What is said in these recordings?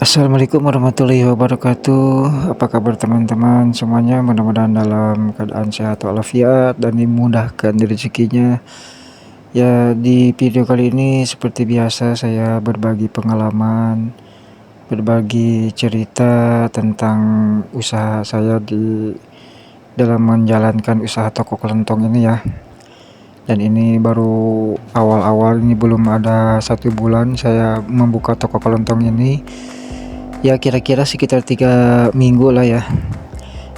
Assalamualaikum warahmatullahi wabarakatuh. Apa kabar teman-teman semuanya? Mudah-mudahan dalam keadaan sehat walafiat dan dimudahkan rezekinya. Ya, di video kali ini seperti biasa saya berbagi pengalaman, berbagi cerita tentang usaha saya di dalam menjalankan usaha toko kelontong ini ya. Dan ini baru awal-awal, ini belum ada 1 bulan saya membuka toko kelontong ini. Ya kira-kira sekitar 3 minggu lah ya.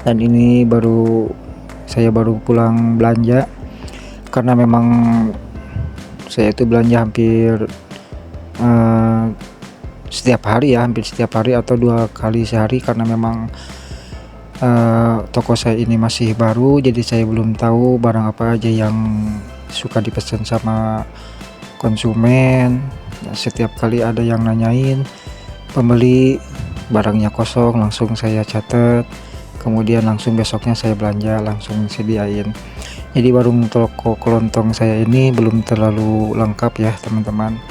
Dan ini saya baru pulang belanja, karena memang saya itu belanja hampir setiap hari ya, hampir setiap hari atau 2 kali sehari, karena memang toko saya ini masih baru, jadi saya belum tahu barang apa aja yang suka dipesan sama konsumen. Setiap kali ada yang nanyain, pembeli barangnya kosong, langsung saya catat, kemudian langsung besoknya saya belanja langsung sediain. Jadi warung toko kelontong saya ini belum terlalu lengkap ya teman-teman.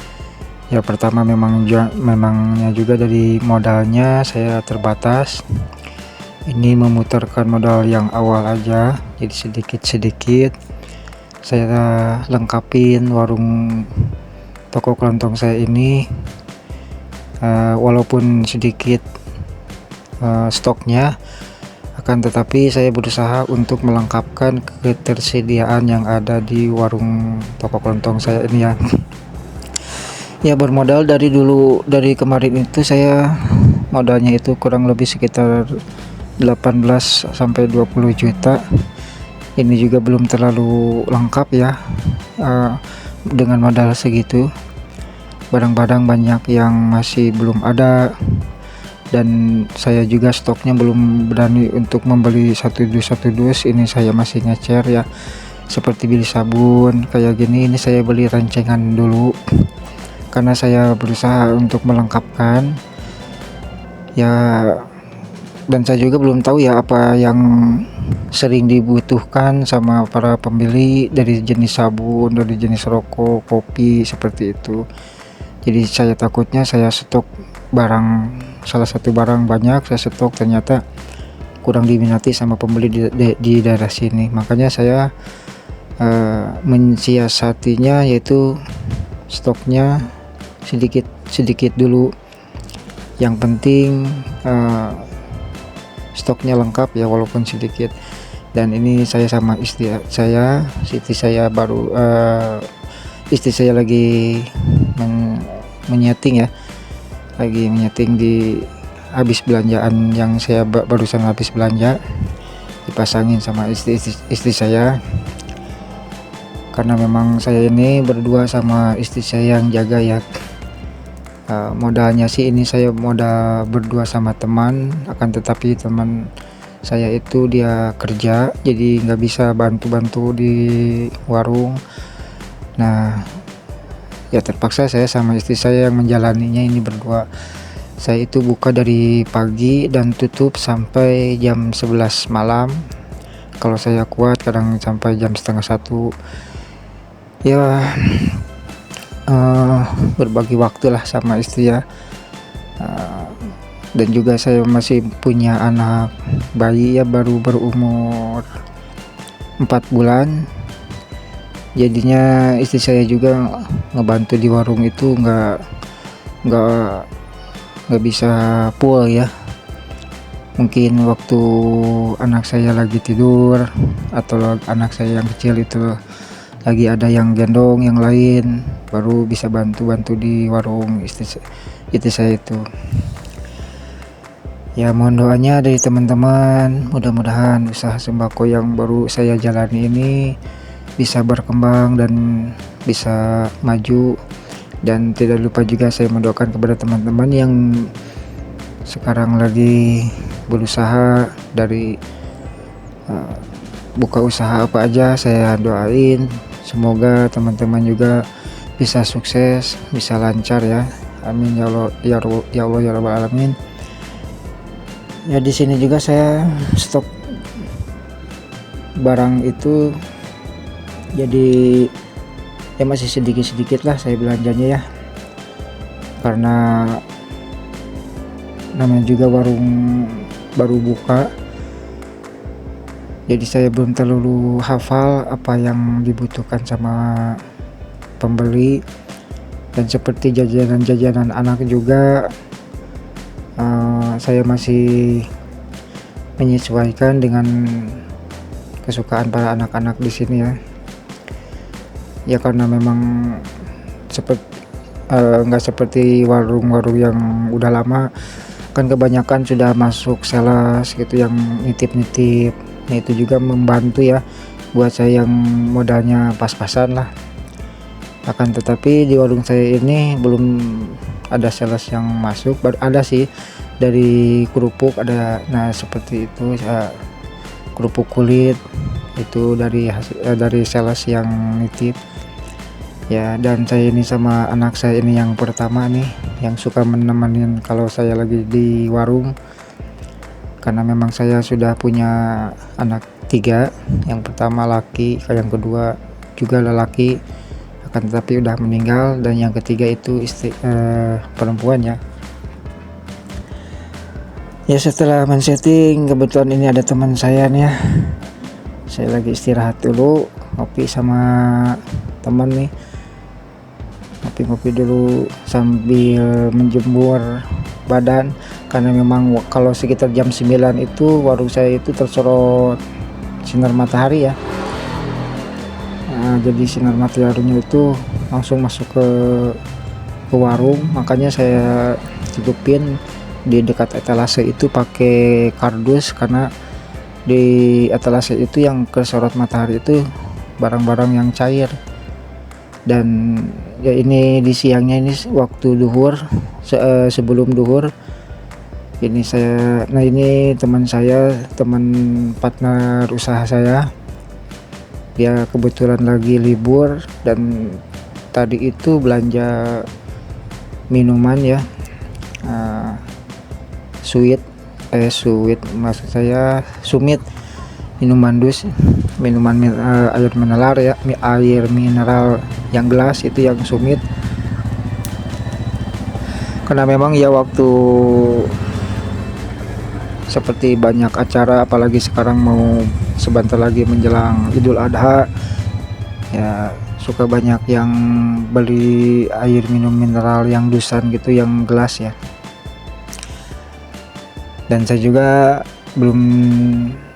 Ya pertama memangnya juga dari modalnya saya terbatas. Ini memutarkan modal yang awal aja, jadi sedikit-sedikit saya lengkapin warung toko kelontong saya ini. Walaupun sedikit stoknya, akan tetapi saya berusaha untuk melengkapkan ketersediaan yang ada di warung toko kelontong saya ini ya. Ya bermodal dari kemarin itu saya modalnya itu kurang lebih sekitar 18 sampai 20 juta. Ini juga belum terlalu lengkap ya, dengan modal segitu. Barang-barang banyak yang masih belum ada, dan saya juga stoknya belum berani untuk membeli satu dus. Ini saya masih ngecer ya, seperti beli sabun kayak gini, ini saya beli rancengan dulu karena saya berusaha untuk melengkapkan ya. Dan saya juga belum tahu ya apa yang sering dibutuhkan sama para pembeli, dari jenis sabun, dari jenis rokok, kopi, seperti itu. Jadi saya takutnya saya stok salah satu barang banyak saya stok, ternyata kurang diminati sama pembeli di daerah sini. Makanya saya mensiasatinya, yaitu stoknya sedikit dulu. Yang penting stoknya lengkap ya, walaupun sedikit. Dan ini saya sama istri saya lagi menyeting ya, di habis belanjaan yang saya barusan habis belanja, dipasangin sama istri saya, karena memang saya ini berdua sama istri saya yang jaga ya. Modalnya sih ini saya modal berdua sama teman, akan tetapi teman saya itu dia kerja, jadi nggak bisa bantu-bantu di warung. Nah ya terpaksa saya sama istri saya yang menjalaninya ini berdua. Saya itu buka dari pagi dan tutup sampai jam 11 malam. Kalau saya kuat kadang sampai jam setengah 1 ya. Berbagi waktu lah sama istri ya. Dan juga saya masih punya anak bayi ya, baru berumur 4 bulan. Jadinya istri saya juga ngebantu di warung itu nggak bisa full ya. Mungkin waktu anak saya lagi tidur atau anak saya yang kecil itu lagi ada yang gendong yang lain, baru bisa bantu di warung istri saya itu. Ya mohon doanya dari teman-teman, mudah-mudahan usaha sembako yang baru saya jalani ini bisa berkembang dan bisa maju. Dan tidak lupa juga saya mendoakan kepada teman-teman yang sekarang lagi berusaha dari buka usaha apa aja, saya doain semoga teman-teman juga bisa sukses, bisa lancar ya. Amin ya Allah ya rabbal alamin. Ya di sini juga saya stok barang itu, jadi ya masih sedikit-sedikit lah saya belanjanya ya, karena namanya juga warung baru buka, jadi saya belum terlalu hafal apa yang dibutuhkan sama pembeli. Dan seperti jajanan-jajanan anak juga, saya masih menyesuaikan dengan kesukaan para anak-anak di sini ya. Ya karena memang nggak seperti warung-warung yang udah lama, kan kebanyakan sudah masuk sales gitu yang nitip-nitip. Nah itu juga membantu ya buat saya yang modalnya pas-pasan lah. Akan tetapi di warung saya ini belum ada sales yang masuk. Baru ada sih dari kerupuk ada, nah seperti itu kerupuk kulit itu dari sales yang nitip ya. Dan saya ini sama anak saya ini yang pertama nih yang suka menemenin kalau saya lagi di warung, karena memang saya sudah punya anak 3, yang pertama laki, yang kedua juga lelaki akan tetapi udah meninggal, dan yang ketiga itu perempuan ya. Ya setelah men-setting, kebetulan ini ada teman saya nih ya, saya lagi istirahat dulu, ngopi sama teman nih, ngopi-ngopi dulu sambil menjemur badan, karena memang kalau sekitar jam 9 itu warung saya itu tersorot sinar matahari ya. Nah, jadi sinar mataharinya itu langsung masuk ke warung, makanya saya tutupin di dekat etalase itu pakai kardus, karena di etalase itu yang kesorot matahari itu barang-barang yang cair. Dan ya ini di siangnya ini waktu duhur, sebelum duhur ini ini teman saya, teman partner usaha saya, dia kebetulan lagi libur dan tadi itu belanja minuman ya, sweet maksud saya sumit, minuman dus, air mineral ya, air mineral yang gelas itu yang sumit. Karena memang ya waktu seperti banyak acara, apalagi sekarang mau sebentar lagi menjelang Idul Adha ya, suka banyak yang beli air minum mineral yang dusan gitu, yang gelas ya. Dan saya juga belum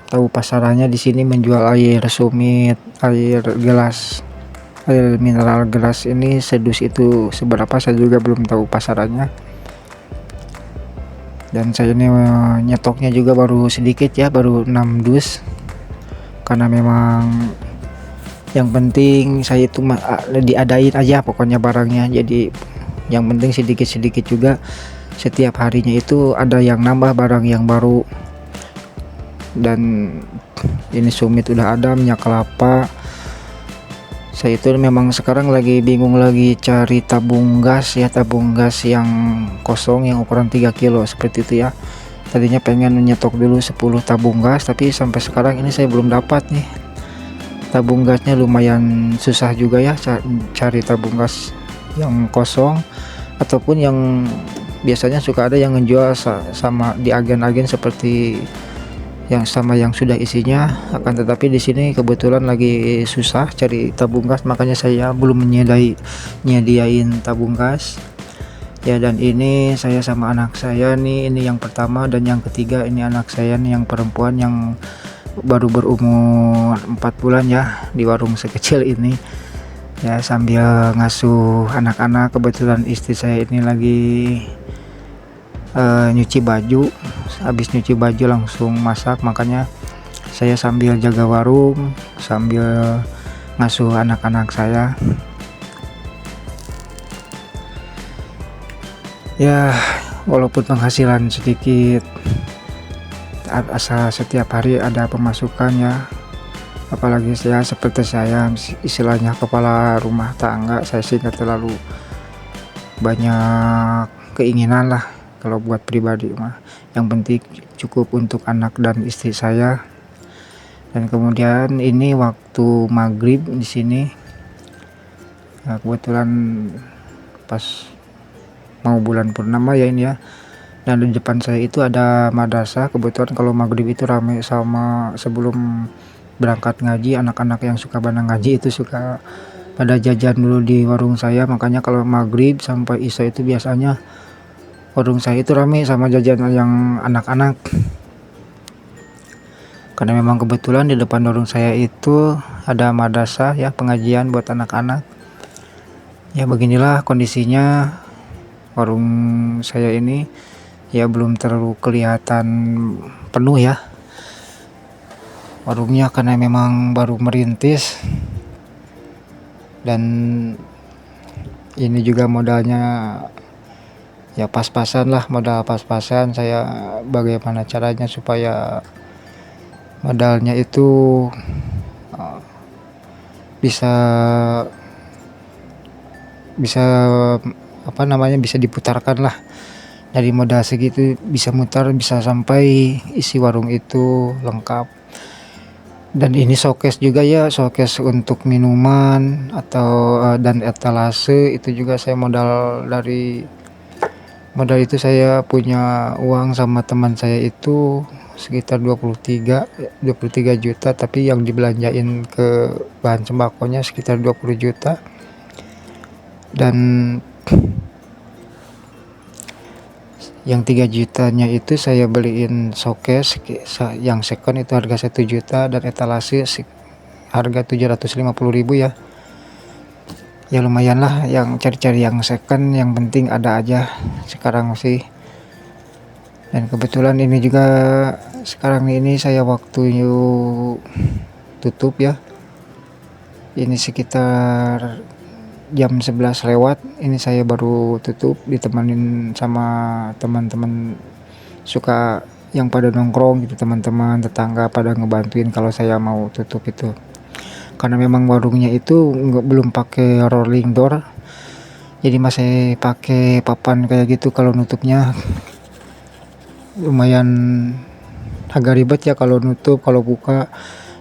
tahu pasarannya di sini menjual air sumit, air gelas, air mineral gelas ini sedus itu seberapa, saya juga belum tahu pasarannya. Dan saya ini nyetoknya juga baru sedikit ya, baru 6 dus, karena memang yang penting saya itu diadain aja pokoknya barangnya, jadi yang penting sedikit-sedikit juga. Setiap harinya itu ada yang nambah barang yang baru. Dan ini sumit udah ada, minyak kelapa. Saya itu memang sekarang lagi bingung lagi cari tabung gas ya, tabung gas yang kosong yang ukuran 3 kilo seperti itu ya. Tadinya pengen nyetok dulu 10 tabung gas, tapi sampai sekarang ini saya belum dapat nih. Tabung gasnya lumayan susah juga ya, cari tabung gas yang kosong, ataupun yang biasanya suka ada yang ngejual sama di agen-agen seperti yang sama yang sudah isinya. Akan tetapi di sini kebetulan lagi susah cari tabung gas, makanya saya belum nyediain tabung gas ya. Dan ini saya sama anak saya nih, ini yang pertama, dan yang ketiga ini anak saya nih yang perempuan yang baru berumur 4 bulan ya, di warung sekecil ini ya, sambil ngasuh anak-anak. Kebetulan istri saya ini lagi nyuci baju, habis nyuci baju langsung masak, makanya saya sambil jaga warung sambil ngasuh anak-anak saya ya. Walaupun penghasilan sedikit, asal setiap hari ada pemasukan ya, apalagi saya seperti saya istilahnya kepala rumah tangga, saya sih nggak terlalu banyak keinginan lah kalau buat pribadi mah. Yang penting cukup untuk anak dan istri saya. Dan kemudian ini waktu maghrib di sini, nah, kebetulan pas mau bulan purnama ya ini ya, Dan di depan saya itu ada madrasah. Kebetulan kalau maghrib itu rame, sama sebelum berangkat ngaji, anak-anak yang suka pada ngaji itu suka pada jajan dulu di warung saya. Makanya kalau maghrib sampai isya itu biasanya warung saya itu rame sama jajan yang anak-anak. Karena memang kebetulan di depan warung saya itu ada madrasah ya, pengajian buat anak-anak. Ya beginilah kondisinya warung saya ini. Ya belum terlalu kelihatan penuh ya warungnya, karena memang baru merintis. Dan ini juga modalnya ya pas-pasan lah, modal pas-pasan. Saya bagaimana caranya supaya modalnya itu bisa bisa diputarkan lah. Dari modal segitu bisa mutar, bisa sampai isi warung itu lengkap. Dan ini showcase juga ya, showcase untuk minuman atau dan etalase itu juga saya modal itu saya punya uang sama teman saya itu sekitar 23 juta, tapi yang dibelanjain ke bahan sembakonya sekitar 20 juta. Dan yang 3 jutanya itu saya beliin showcase yang second itu harga 1 juta, dan etalase harga 750.000 ya. Ya lumayan lah yang cari-cari yang second, yang penting ada aja sekarang sih. Dan kebetulan ini juga sekarang ini saya waktu tutup ya, ini sekitar jam 11 lewat, ini saya baru tutup, ditemenin sama teman-teman suka yang pada nongkrong gitu, teman-teman tetangga pada ngebantuin kalau saya mau tutup itu. Karena memang warungnya itu belum pakai rolling door, jadi masih pakai papan kayak gitu. Kalau nutupnya lumayan agak ribet ya kalau nutup, kalau buka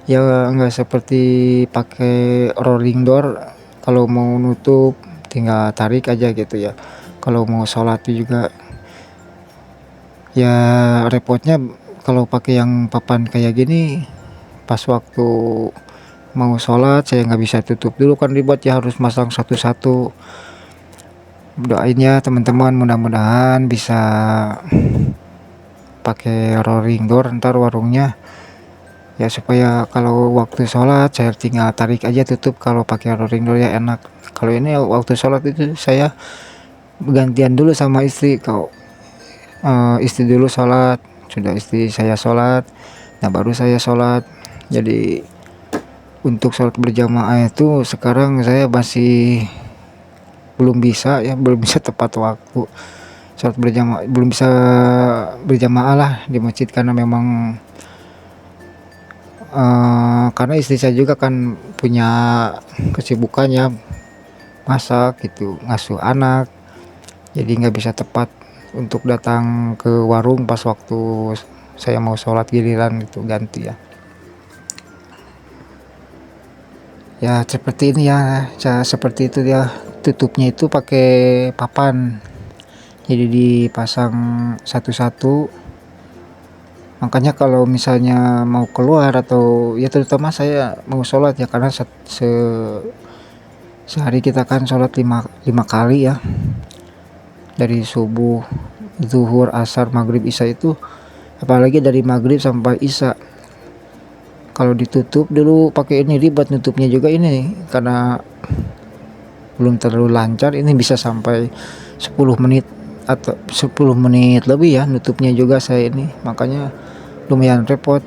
ya nggak seperti pakai rolling door. Kalau mau nutup tinggal tarik aja gitu ya. Kalau mau sholat juga ya repotnya kalau pakai yang papan kayak gini. Pas waktu mau sholat saya nggak bisa tutup dulu, kan ribet ya, harus masang satu-satu. Doain ya teman-teman, mudah-mudahan bisa pakai rolling door ntar warungnya ya, supaya kalau waktu sholat saya tinggal tarik aja tutup. Kalau pakai rolling door ya enak. Kalau ini waktu sholat itu saya gantian dulu sama istri. Kalau istri dulu sholat, sudah istri saya sholat, nah baru saya sholat. Jadi untuk sholat berjamaah itu sekarang saya masih belum bisa tepat waktu sholat berjamaah, belum bisa berjamaah lah di masjid, karena memang karena istri saya juga kan punya kesibukannya, masak gitu, ngasuh anak, jadi nggak bisa tepat untuk datang ke warung pas waktu saya mau sholat giliran gitu, ganti ya. Ya seperti ini ya, seperti itu ya, tutupnya itu pakai papan, jadi dipasang satu-satu. Makanya kalau misalnya mau keluar atau ya terutama saya mau sholat ya, karena sehari kita kan sholat 5 kali ya, dari subuh, zuhur, asar, maghrib, isya itu, apalagi dari maghrib sampai isya. Kalau ditutup dulu pakai ini ribet nutupnya juga ini, karena belum terlalu lancar, ini bisa sampai 10 menit atau 10 menit lebih ya nutupnya juga saya ini, makanya lumayan repot.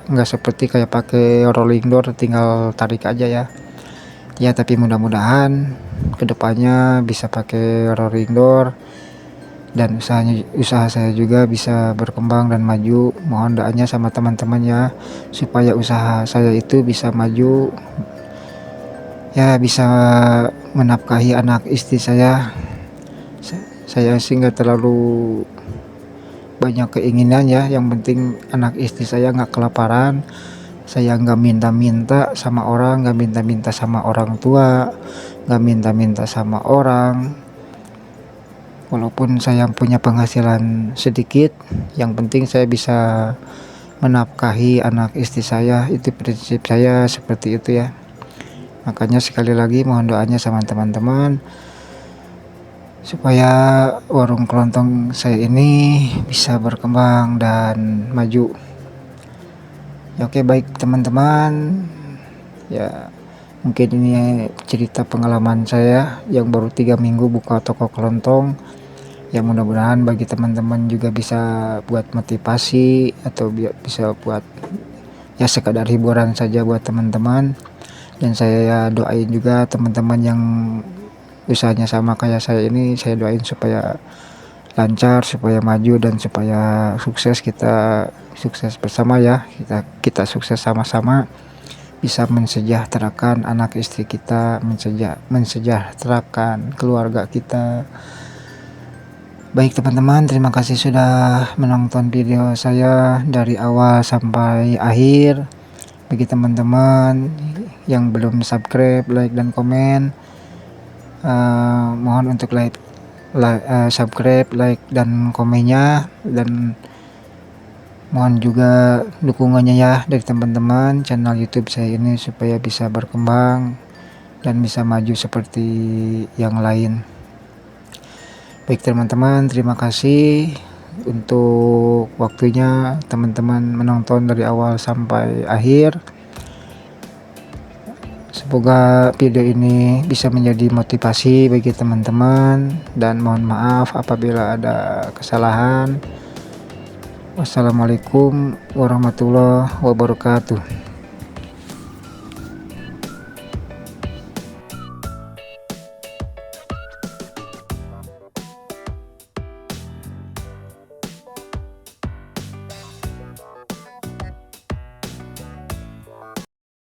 Nggak seperti kayak pakai rolling door tinggal tarik aja ya. Ya tapi mudah-mudahan kedepannya bisa pakai rolling door, dan usaha saya juga bisa berkembang dan maju. Mohon doanya sama teman-teman ya, supaya usaha saya itu bisa maju ya, bisa menafkahi anak istri saya. Saya sih nggak terlalu banyak keinginan ya, yang penting anak istri saya nggak kelaparan. Saya nggak minta-minta sama orang, nggak minta-minta sama orang tua, nggak minta-minta sama orang. walaupun saya punya penghasilan sedikit, yang penting saya bisa menafkahi anak istri saya. Itu prinsip saya seperti itu ya. Makanya sekali lagi mohon doanya sama teman-teman supaya warung kelontong saya ini bisa berkembang dan maju. Ya, oke, baik teman-teman, ya mungkin ini cerita pengalaman saya yang baru 3 minggu buka toko kelontong. Ya mudah-mudahan bagi teman-teman juga bisa buat motivasi atau bisa buat ya sekadar hiburan saja buat teman-teman. Dan saya doain juga teman-teman yang usahanya sama kayak saya ini, saya doain supaya lancar, supaya maju, dan supaya sukses. Kita sukses bersama ya, kita sukses sama-sama, bisa mensejahterakan anak istri kita, mensejahterakan keluarga kita. Baik teman-teman, terima kasih sudah menonton video saya dari awal sampai akhir. Bagi teman-teman yang belum subscribe, like dan komen, mohon untuk subscribe, like dan komennya, dan mohon juga dukungannya ya dari teman-teman channel YouTube saya ini supaya bisa berkembang dan bisa maju seperti yang lain. Baik teman-teman, terima kasih untuk waktunya teman-teman menonton dari awal sampai akhir. Semoga video ini bisa menjadi motivasi bagi teman-teman, dan mohon maaf apabila ada kesalahan. Wassalamualaikum warahmatullahi wabarakatuh.